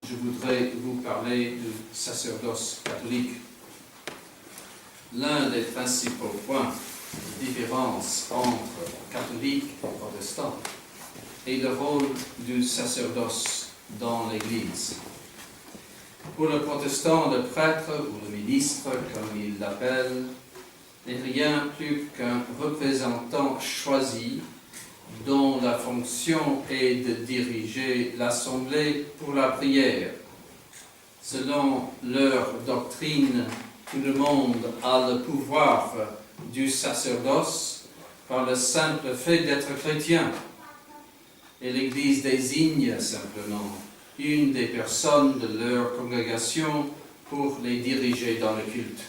je voudrais vous parler du sacerdoce catholique. L'un des principaux points de différence entre catholiques et protestants est le rôle du sacerdoce dans l'Église. Pour le protestant, le prêtre ou le ministre, comme il l'appelle, n'est rien plus qu'un représentant choisi dont la fonction est de diriger l'assemblée pour la prière. Selon leur doctrine, tout le monde a le pouvoir du sacerdoce par le simple fait d'être chrétien. Et l'Église désigne simplement une des personnes de leur congrégation pour les diriger dans le culte.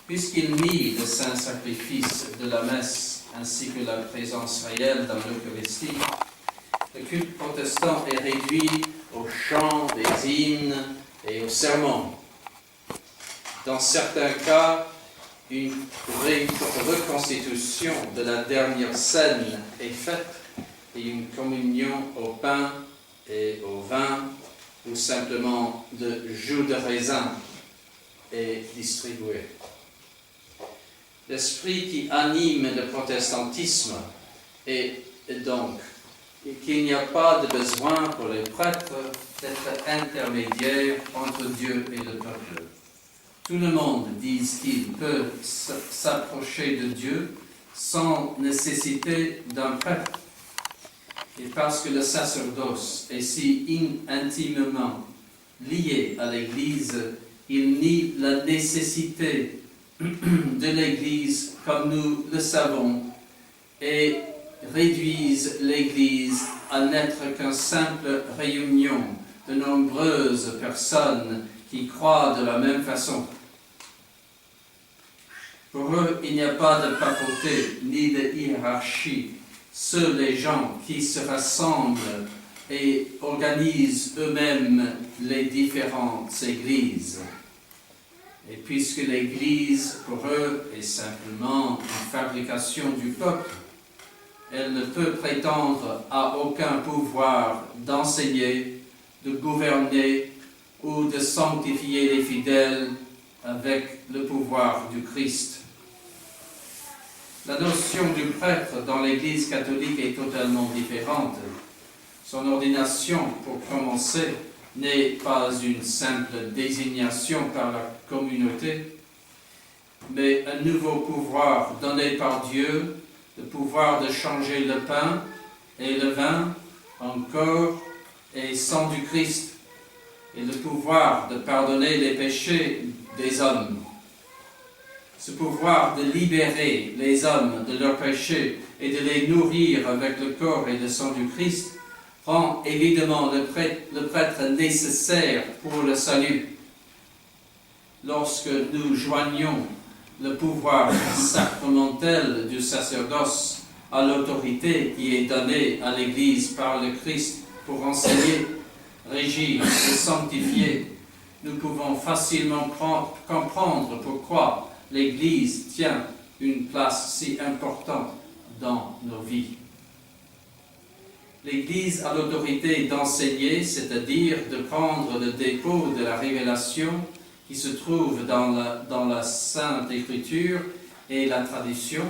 Puisqu'il nie le saint sacrifice de la messe ainsi que la présence réelle dans l'Eucharistie, le culte protestant est réduit au chant des hymnes et aux sermons. Dans certains cas, une reconstitution de la dernière scène est faite et une communion au pain et au vin ou simplement de jus de raisin est distribuée. L'esprit qui anime le protestantisme est donc qu'il n'y a pas de besoin pour les prêtres d'être intermédiaires entre Dieu et le peuple. Tout le monde, disent-ils, peut s'approcher de Dieu sans nécessité d'un prêtre. Et parce que le sacerdoce est si intimement lié à l'Église, il nie la nécessité de l'Église comme nous le savons et réduisent l'Église à n'être qu'une simple réunion de nombreuses personnes qui croient de la même façon. Pour eux, il n'y a pas de papauté ni de hiérarchie. Seuls les gens qui se rassemblent et organisent eux-mêmes les différentes églises. Et puisque l'Église, pour eux, est simplement une fabrication du peuple, elle ne peut prétendre à aucun pouvoir d'enseigner, de gouverner ou de sanctifier les fidèles avec le pouvoir du Christ. La notion du prêtre dans l'Église catholique est totalement différente. Son ordination, pour commencer, n'est pas une simple désignation par la communauté, mais un nouveau pouvoir donné par Dieu, le pouvoir de changer le pain et le vin en corps et sang du Christ, et le pouvoir de pardonner les péchés des hommes. Ce pouvoir de libérer les hommes de leurs péchés et de les nourrir avec le corps et le sang du Christ rend évidemment le prêtre nécessaire pour le salut. Lorsque nous joignons le pouvoir sacramentel du sacerdoce à l'autorité qui est donnée à l'Église par le Christ pour enseigner, régir et sanctifier, nous pouvons facilement comprendre pourquoi l'Église tient une place si importante dans nos vies. L'Église a l'autorité d'enseigner, c'est-à-dire de prendre le dépôt de la révélation qui se trouve dans la Sainte Écriture et la tradition,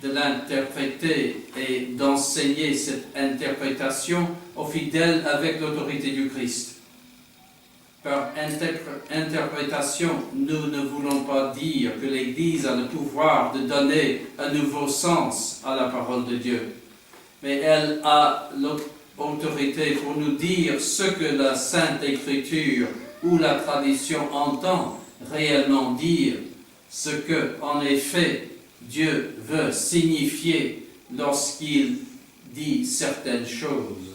de l'interpréter et d'enseigner cette interprétation aux fidèles avec l'autorité du Christ. Par interprétation, nous ne voulons pas dire que l'Église a le pouvoir de donner un nouveau sens à la parole de Dieu, mais elle a l'autorité pour nous dire ce que la Sainte Écriture ou la tradition entend réellement dire, ce que, en effet, Dieu veut signifier lorsqu'il dit certaines choses.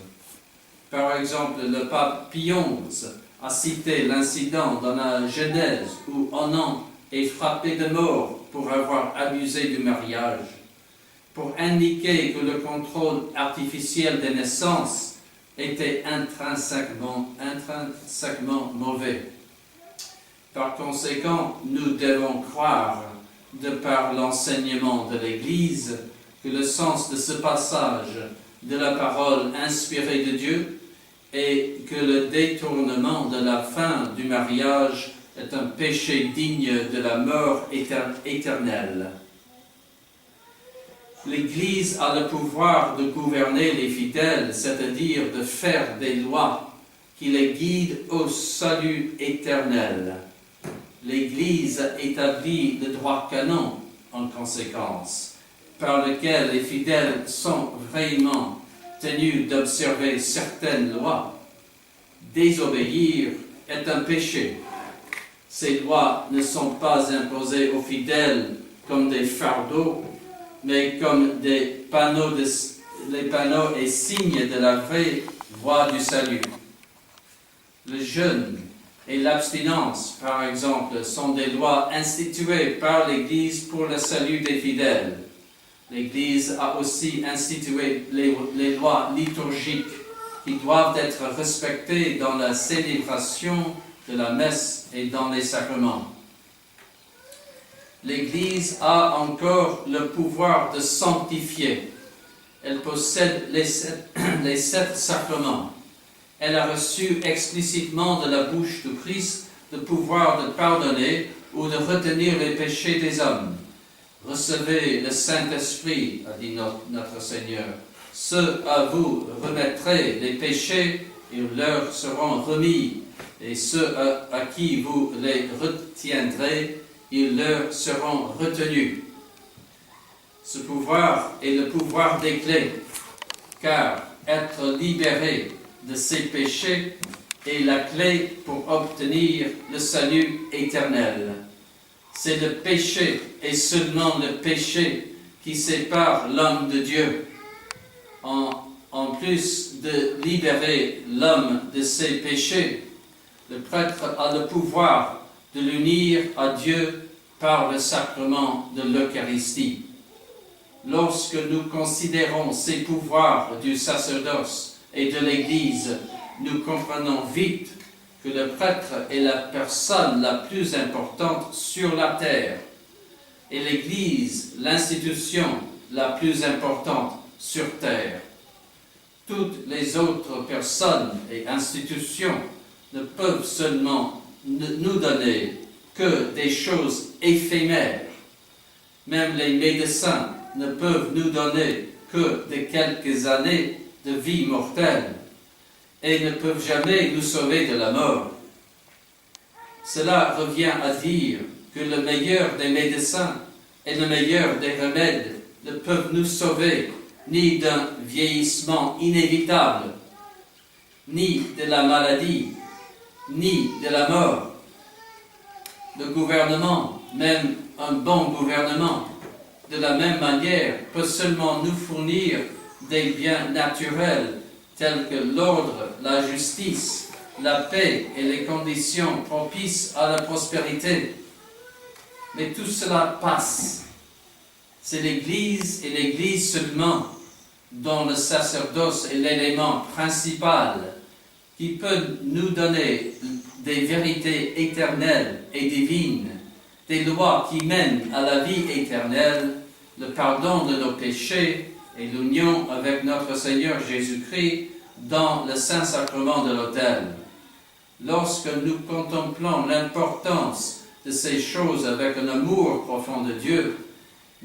Par exemple, le pape Pie XI a cité l'incident dans la Genèse où Onan est frappé de mort pour avoir abusé du mariage, pour indiquer que le contrôle artificiel des naissances était intrinsèquement mauvais. Par conséquent, nous devons croire, de par l'enseignement de l'Église, que le sens de ce passage de la parole inspirée de Dieu et que le détournement de la fin du mariage est un péché digne de la mort éternelle. L'Église a le pouvoir de gouverner les fidèles, c'est-à-dire de faire des lois qui les guident au salut éternel. L'Église établit le droit canon, en conséquence, par lequel les fidèles sont vraiment tenus d'observer certaines lois. Désobéir est un péché. Ces lois ne sont pas imposées aux fidèles comme des fardeaux, mais comme des panneaux, les panneaux et signes de la vraie voie du salut. Le jeûne et l'abstinence, par exemple, sont des lois instituées par l'Église pour le salut des fidèles. L'Église a aussi institué les lois liturgiques qui doivent être respectées dans la célébration de la messe et dans les sacrements. L'Église a encore le pouvoir de sanctifier. Elle possède les sept sacrements. Elle a reçu explicitement de la bouche du Christ le pouvoir de pardonner ou de retenir les péchés des hommes. Recevez le Saint-Esprit, a dit notre Seigneur. Ceux à vous remettrez les péchés, ils leur seront remis, et ceux à qui vous les retiendrez, ils leur seront retenus. Ce pouvoir est le pouvoir des clés, car être libéré de ses péchés est la clé pour obtenir le salut éternel. C'est le péché et seulement le péché qui sépare l'homme de Dieu. En plus de libérer l'homme de ses péchés, le prêtre a le pouvoir de l'unir à Dieu par le sacrement de l'Eucharistie. Lorsque nous considérons ces pouvoirs du sacerdoce et de l'Église, nous comprenons vite que le prêtre est la personne la plus importante sur la terre et l'Église l'institution la plus importante sur terre. Toutes les autres personnes et institutions ne peuvent seulement nous donner que des choses éphémères. Même les médecins ne peuvent nous donner que de quelques années de vie mortelle et ne peuvent jamais nous sauver de la mort. Cela revient à dire que le meilleur des médecins et le meilleur des remèdes ne peuvent nous sauver ni d'un vieillissement inévitable, ni de la maladie, ni de la mort. Le gouvernement, même un bon gouvernement, de la même manière, peut seulement nous fournir des biens naturels tels que l'ordre, la justice, la paix et les conditions propices à la prospérité. Mais tout cela passe. C'est l'Église et l'Église seulement dont le sacerdoce est l'élément principal qui peut nous donner des vérités éternelles et divines, des lois qui mènent à la vie éternelle, le pardon de nos péchés et l'union avec notre Seigneur Jésus-Christ dans le Saint-Sacrement de l'autel. Lorsque nous contemplons l'importance de ces choses avec un amour profond de Dieu,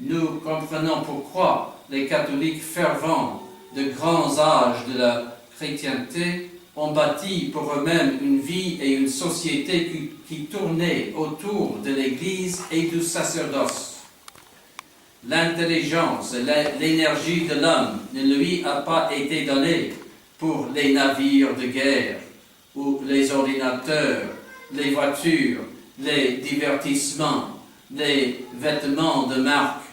nous comprenons pourquoi les catholiques fervents de grands âges de la chrétienté ont bâti pour eux-mêmes une vie et une société qui tournaient autour de l'Église et du sacerdoce. L'intelligence et l'énergie de l'homme ne lui a pas été donnée pour les navires de guerre, ou les ordinateurs, les voitures, les divertissements, les vêtements de marque,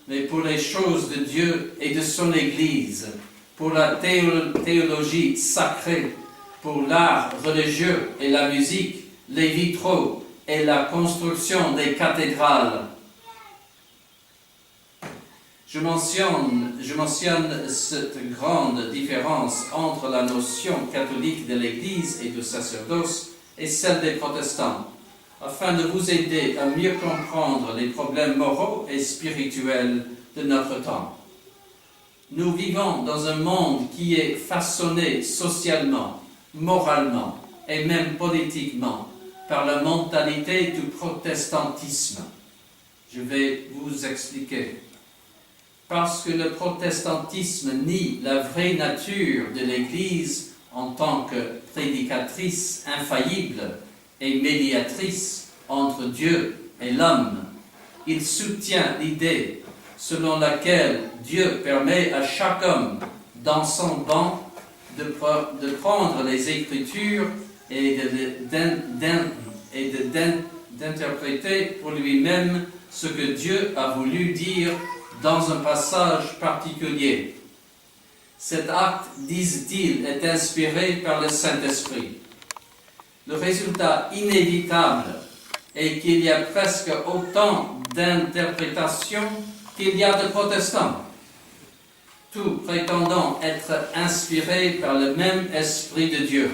mais pour les choses de Dieu et de son Église, pour la théologie sacrée, pour l'art religieux et la musique, les vitraux et la construction des cathédrales. Je mentionne cette grande différence entre la notion catholique de l'Église et du sacerdoce et celle des protestants, afin de vous aider à mieux comprendre les problèmes moraux et spirituels de notre temps. Nous vivons dans un monde qui est façonné socialement, moralement et même politiquement par la mentalité du protestantisme. Je vais vous expliquer. Parce que le protestantisme nie la vraie nature de l'Église en tant que prédicatrice infaillible et médiatrice entre Dieu et l'homme. Il soutient l'idée selon laquelle Dieu permet à chaque homme dans son banc de prendre les Écritures et d'interpréter pour lui-même ce que Dieu a voulu dire dans un passage particulier. Cet acte, disent-ils, est inspiré par le Saint-Esprit. Le résultat inévitable est qu'il y a presque autant d'interprétations qu'il y a de protestants, tout prétendant être inspirés par le même Esprit de Dieu.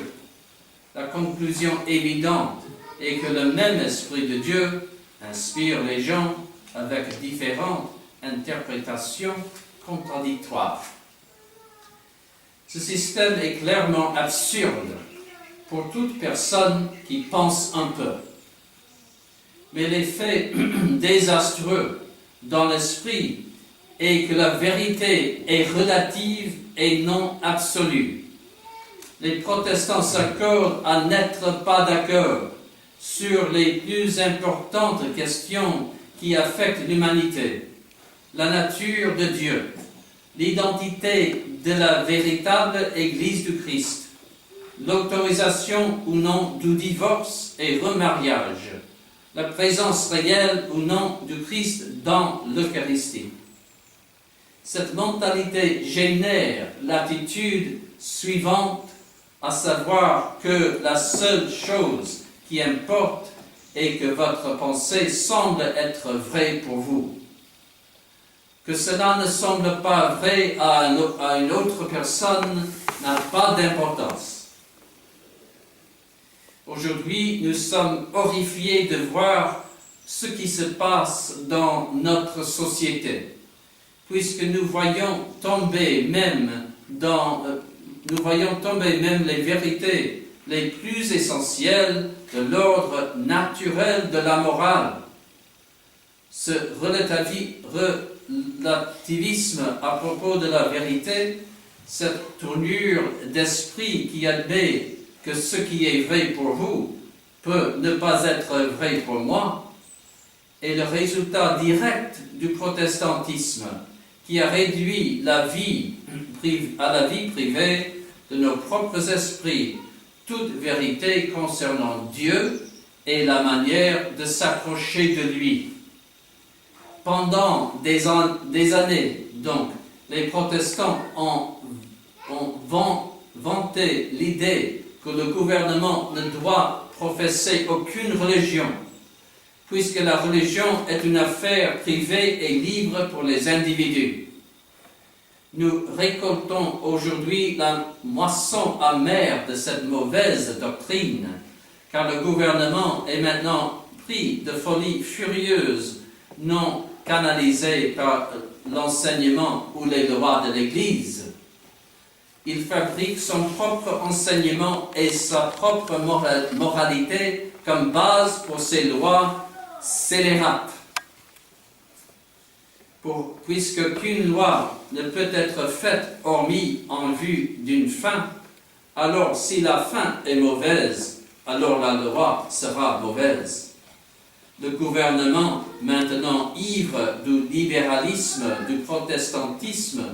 La conclusion évidente est que le même Esprit de Dieu inspire les gens avec différentes interprétations contradictoires. Ce système est clairement absurde pour toute personne qui pense un peu. Mais l'effet désastreux dans l'esprit est que la vérité est relative et non absolue. Les protestants s'accordent à n'être pas d'accord sur les plus importantes questions qui affectent l'humanité, la nature de Dieu, l'identité de la véritable Église du Christ, l'autorisation ou non du divorce et remariage, la présence réelle ou non du Christ dans l'Eucharistie. Cette mentalité génère l'attitude suivante, à savoir que la seule chose qui importe est que votre pensée semble être vraie pour vous. Que cela ne semble pas vrai à une autre personne n'a pas d'importance. Aujourd'hui, nous sommes horrifiés de voir ce qui se passe dans notre société, puisque nous voyons tomber même les vérités les plus essentielles de l'ordre naturel de la morale. Ce relativisme à propos de la vérité, cette tournure d'esprit qui admet que ce qui est vrai pour vous peut ne pas être vrai pour moi, est le résultat direct du protestantisme qui a réduit la vie à la vie privée de nos propres esprits toute vérité concernant Dieu et la manière de s'approcher de lui. Pendant des années, donc, les protestants ont vanté l'idée que le gouvernement ne doit professer aucune religion, puisque la religion est une affaire privée et libre pour les individus. Nous récoltons aujourd'hui la moisson amère de cette mauvaise doctrine, car le gouvernement est maintenant pris de folie furieuse, non canalisée par l'enseignement ou les lois de l'Église. Il fabrique son propre enseignement et sa propre moralité comme base pour ses lois scélérates. Puisqu'aucune loi ne peut être faite hormis en vue d'une fin, alors si la fin est mauvaise, alors la loi sera mauvaise. Le gouvernement, maintenant ivre du libéralisme, du protestantisme,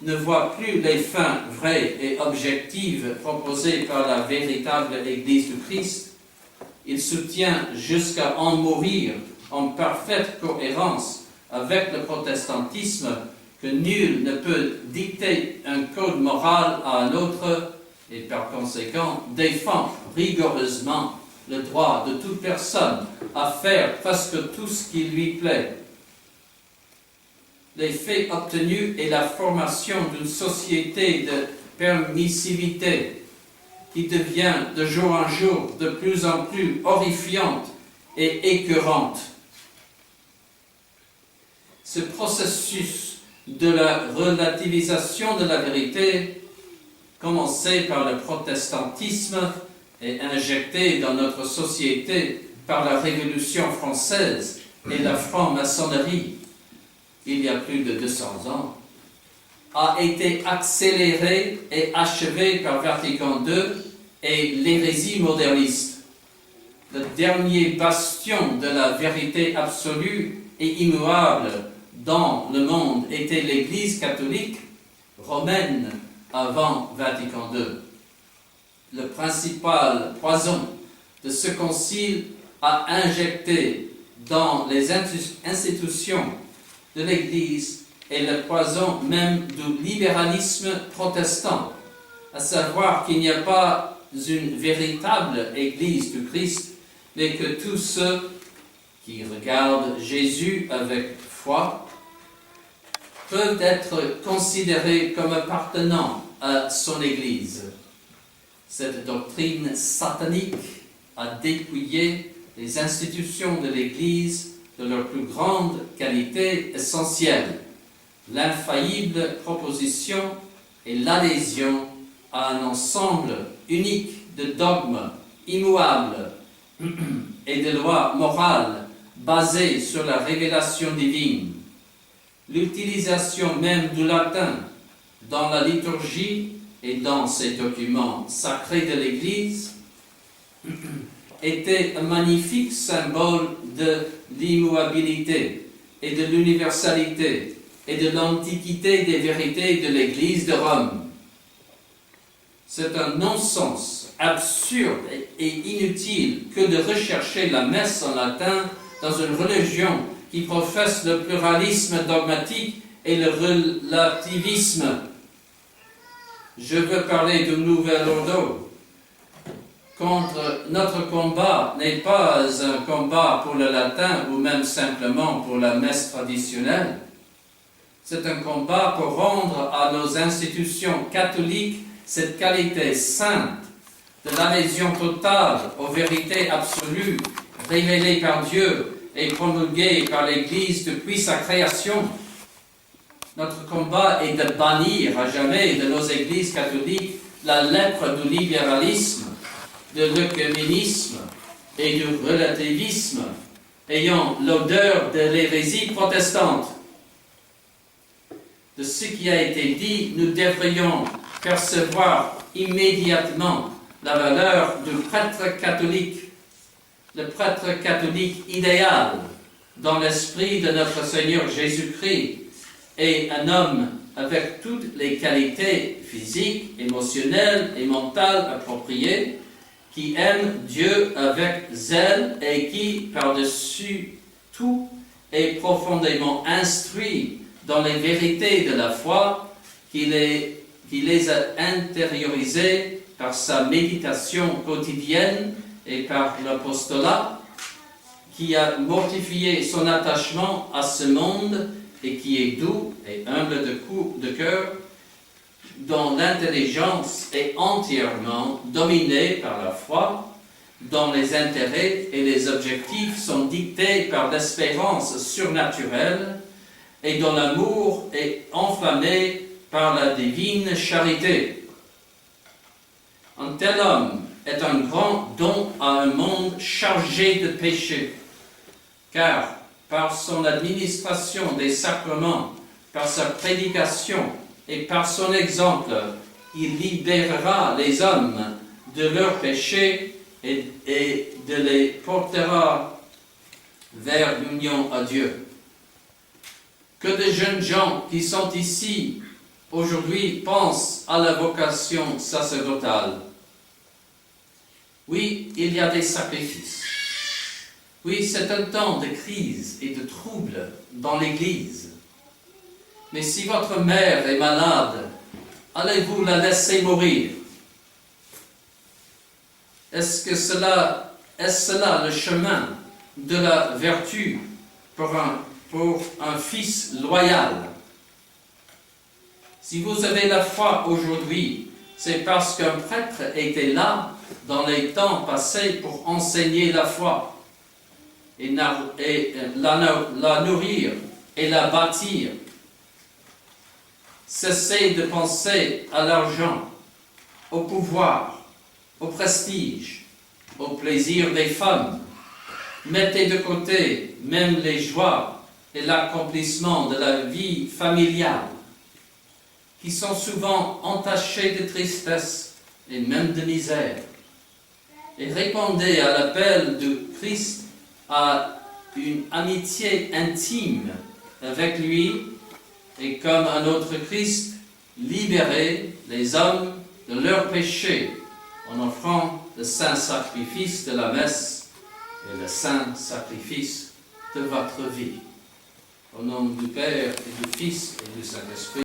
ne voit plus les fins vraies et objectives proposées par la véritable Église du Christ. Il soutient jusqu'à en mourir en parfaite cohérence avec le protestantisme que nul ne peut dicter un code moral à un autre et par conséquent défend rigoureusement le droit de toute personne à faire presque tout ce qui lui plaît. L'effet obtenu est la formation d'une société de permissivité qui devient de jour en jour de plus en plus horrifiante et écœurante. Ce processus de la relativisation de la vérité, commencée par le protestantisme et injectée dans notre société par la Révolution française et la franc-maçonnerie, il y a plus de 200 ans, a été accélérée et achevée par Vatican II et l'hérésie moderniste. Le dernier bastion de la vérité absolue et immuable dans le monde était l'Église catholique romaine avant Vatican II. Le principal poison de ce concile a injecté dans les institutions de l'Église et le poison même du libéralisme protestant, à savoir qu'il n'y a pas une véritable Église du Christ, mais que tous ceux qui regardent Jésus avec foi peuvent être considérés comme appartenant à son Église. Cette doctrine satanique a dépouillé les institutions de l'Église de leur plus grande qualité essentielle, l'infaillible proposition et l'adhésion à un ensemble unique de dogmes immuables et de lois morales basées sur la révélation divine. L'utilisation même du latin dans la liturgie et dans ces documents sacrés de l'Église était un magnifique symbole de l'immuabilité et de l'universalité et de l'antiquité des vérités de l'Église de Rome. C'est un non-sens absurde et inutile que de rechercher la messe en latin dans une religion qui professe le pluralisme dogmatique et le relativisme. Je veux parler du nouvel ordre. Notre combat n'est pas un combat pour le latin ou même simplement pour la messe traditionnelle. C'est un combat pour rendre à nos institutions catholiques cette qualité sainte de l'adhésion totale aux vérités absolues révélées par Dieu et promulguées par l'Église depuis sa création. Notre combat est de bannir à jamais de nos églises catholiques la lèpre du libéralisme, de l'œcuménisme et du relativisme ayant l'odeur de l'hérésie protestante. De ce qui a été dit, nous devrions percevoir immédiatement la valeur du prêtre catholique, le prêtre catholique idéal dans l'esprit de notre Seigneur Jésus-Christ est un homme avec toutes les qualités physiques, émotionnelles et mentales appropriées, qui aime Dieu avec zèle et qui, par-dessus tout, est profondément instruit dans les vérités de la foi, qui les a intériorisées par sa méditation quotidienne et par l'apostolat, qui a mortifié son attachement à ce monde et qui est doux et humble de cœur, dont l'intelligence est entièrement dominée par la foi, dont les intérêts et les objectifs sont dictés par l'espérance surnaturelle et dont l'amour est enflammé par la divine charité. Un tel homme est un grand don à un monde chargé de péché, car par son administration des sacrements, par sa prédication et par son exemple, il libérera les hommes de leurs péchés et de les portera vers l'union à Dieu. Que de jeunes gens qui sont ici aujourd'hui pensent à la vocation sacerdotale. Oui, il y a des sacrifices. Oui, c'est un temps de crise et de trouble dans l'Église. Mais si votre mère est malade, allez-vous la laisser mourir? Est-ce cela le chemin de la vertu pour un fils loyal? Si vous avez la foi aujourd'hui, c'est parce qu'un prêtre était là dans les temps passés pour enseigner la foi et la nourrir et la bâtir. Cessez de penser à l'argent, au pouvoir, au prestige, au plaisir des femmes. Mettez de côté même les joies et l'accomplissement de la vie familiale, qui sont souvent entachées de tristesse et même de misère. Et répondez à l'appel de Christ à une amitié intime avec lui, et comme un autre Christ, libérez les hommes de leurs péchés en offrant le saint sacrifice de la messe et le saint sacrifice de votre vie. Au nom du Père et du Fils et du Saint-Esprit.